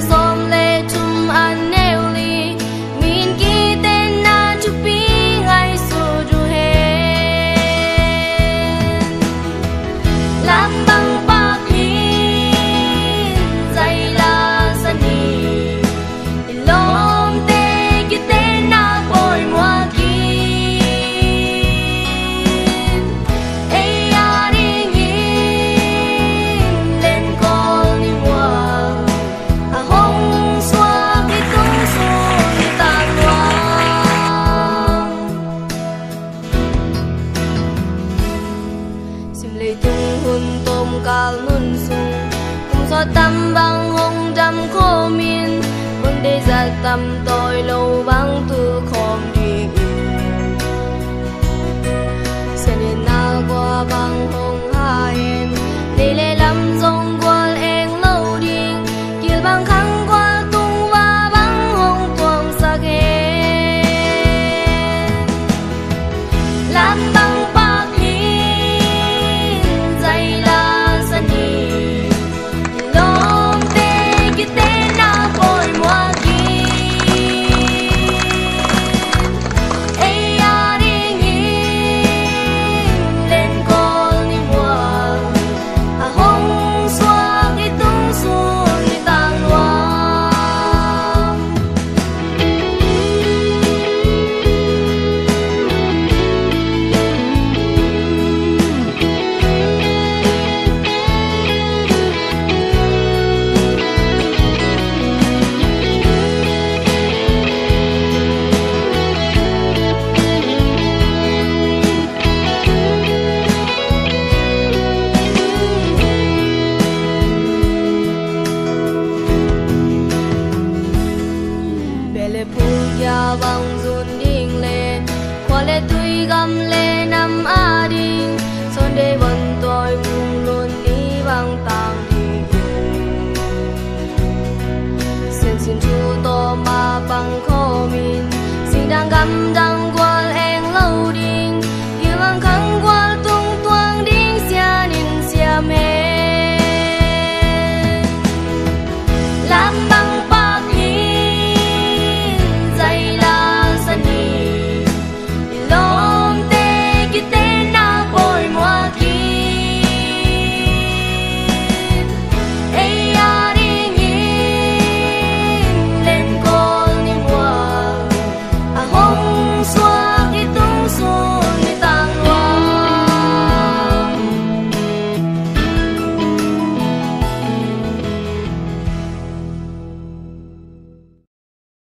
som le chum an neu li min ki ten na chu pi ngai su du hen lam bang pa phin zai la san ni lom te ki ten na boy moi ki ei ya ring in lên con ni wa a hong xóa ki tung su ni tan loang sim lei tung hun tom kal nun sung kum so tam bang hong dam ko min bang de za tam to